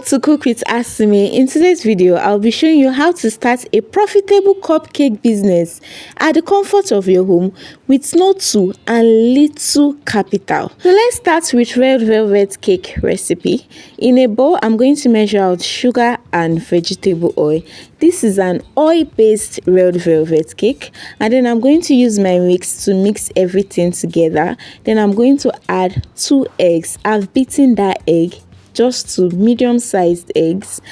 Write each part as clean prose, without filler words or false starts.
to Cook with Asimi. In today's video, I'll be showing you how to start a profitable cupcake business at the comfort of your home with no too and little capital. So let's start with red velvet cake recipe. In a bowl, I'm going to measure out sugar and vegetable oil. This is an oil-based red velvet cake, and then I'm going to use my mix to mix everything together. Then I'm going to add 2 eggs. I've beaten that egg just to medium-sized eggs,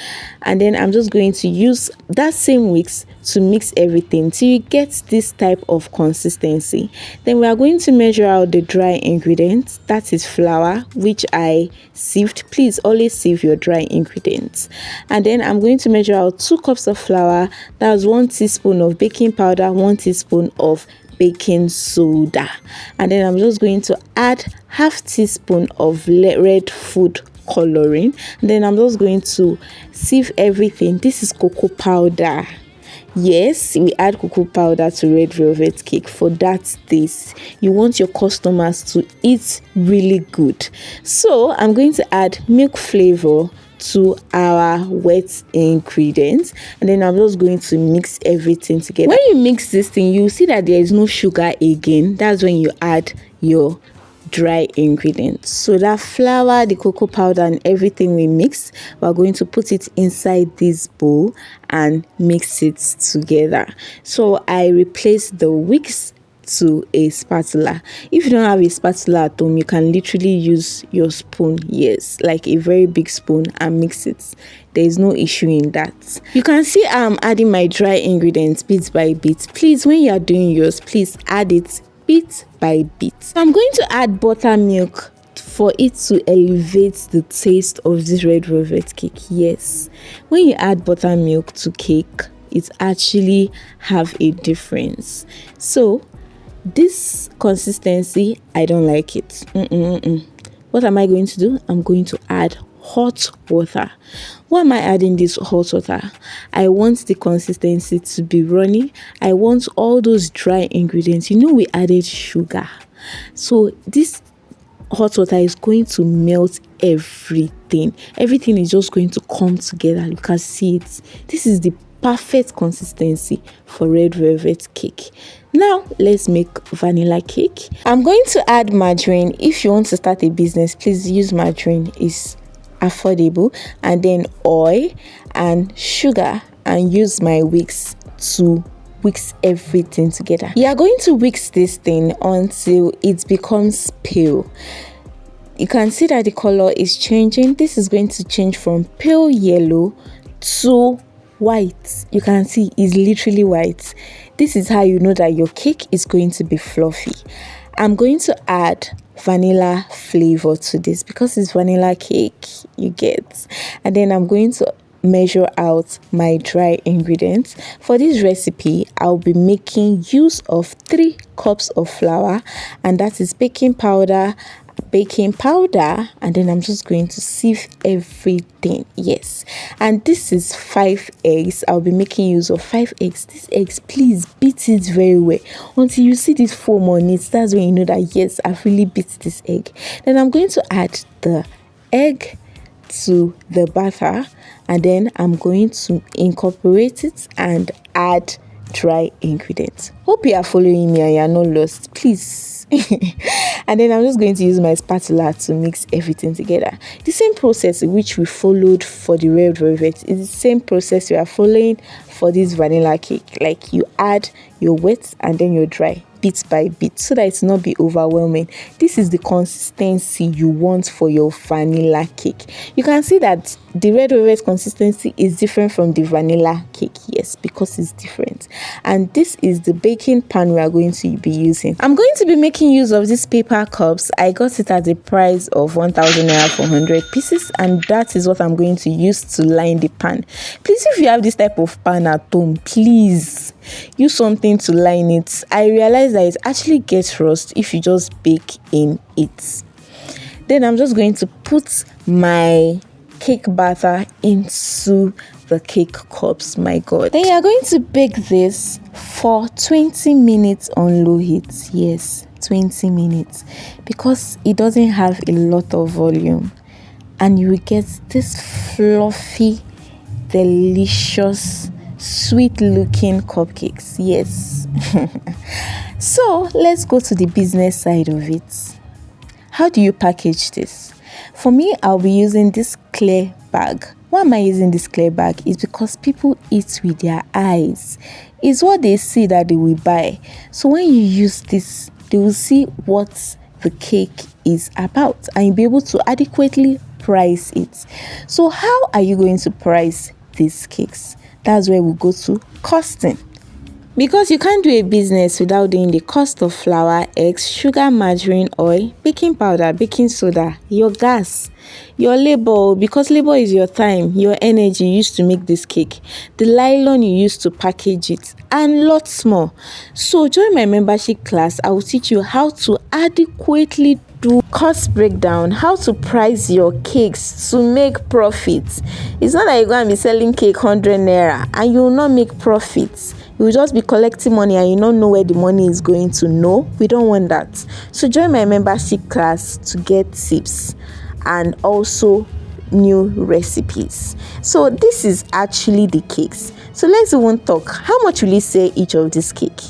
and then I'm just going to use that same mix to mix everything till you get this type of consistency. Then we are going to measure out the dry ingredients, that is flour, which I sieved. Please always sieve your dry ingredients. And then I'm going to measure out 2 cups of flour, that's 1 teaspoon of baking powder, 1 teaspoon of baking soda, and then I'm just going to add half teaspoon of red food coloring, and then I'm just going to sieve everything. This is cocoa powder. Yes, we add cocoa powder to red velvet cake for that taste. You want your customers to eat really good. So I'm going to add milk flavor to our wet ingredients, and then I'm just going to mix everything together. When you mix this thing, you see that there is no sugar again. That's when you add your dry ingredients. So that flour, the cocoa powder, and everything we mix, we're going to put it inside this bowl and mix it together. So I replace the wicks to a spatula. If you don't have a spatula at home, you can literally use your spoon, yes, like a very big spoon, and mix it. There is no issue in that. You can see I'm adding my dry ingredients bit by bit. Please, when you are doing yours, please add it bit by bit. I'm going to add buttermilk for it to elevate the taste of this red velvet cake. Yes, when you add buttermilk to cake, it actually have a difference. So this consistency, I don't like it. What am I going to do? I'm going to add hot water. Why am I adding this hot water? I want the consistency to be runny. I want all those dry ingredients. You know, we added sugar, so this hot water is going to melt everything. Everything is just going to come together. You can see it. This is the perfect consistency for red velvet cake. Now let's make vanilla cake. I'm going to add margarine. If you want to start a business, please use margarine. It's affordable. And then oil and sugar, and use my wicks to whisk everything together. You are going to whisk this thing until it becomes pale. You can see that the color is changing. This is going to change from pale yellow to white. You can see it's literally white. This is how you know that your cake is going to be fluffy. I'm going to add vanilla flavor to this because it's vanilla cake, you get. And then I'm going to measure out my dry ingredients. For this recipe, I'll be making use of 3 cups of flour, and that is baking powder, and then I'm just going to sieve everything. Yes, and this is 5 eggs. I'll be making use of 5 eggs. These eggs, please beat it very well until you see this foam on it. That's when you know that yes, I've really beat this egg. Then I'm going to add the egg to the batter, and then I'm going to incorporate it and add dry ingredients. Hope you are following me and you are not lost, please. And then I'm just going to use my spatula to mix everything together. The same process which we followed for the red velvet is the same process we are following for this vanilla cake. Like, you add your wet and then your dry bit by bit so that it's not be overwhelming. This is the consistency you want for your vanilla cake. You can see that the red velvet consistency is different from the vanilla cake, yes, because it's different. And this is the baking pan we are going to be using. I'm going to be making use of these paper cups. I got it at the price of 1,000 naira for 100 pieces, and that is what I'm going to use to line the pan. Please, if you have this type of pan at home, please use something to line it. I realize that it actually gets rust if you just bake in it. Then I'm just going to put my cake batter into the cake cups. My god. Then you are going to bake this for 20 minutes on low heat. Yes, 20 minutes, because it doesn't have a lot of volume. and you will get this fluffy, delicious, sweet looking cupcakes. Yes. So let's go to the business side of it. How do you package this? For me, I'll be using this clear bag. Why am I using this clear bag? Is because people eat with their eyes. It's what they see that they will buy. So when you use this, they will see what the cake is about and you'll be able to adequately price it. So how are you going to price these cakes? That's where we go to costing. Because you can't do a business without doing the cost of flour, eggs, sugar, margarine, oil, baking powder, baking soda, your gas, your labor, because labor is your time, your energy used to make this cake, the nylon you used to package it, and lots more. So join my membership class. I will teach you how to adequately do cost breakdown, how to price your cakes to make profits. It's not that you're going to be selling cake 100 naira and you will not make profits. You will just be collecting money and you don't know where the money is going to. No, we don't want that. So join my membership class to get tips and also new recipes. So this is actually the cakes. So let's even talk. How much will you say each of this cake?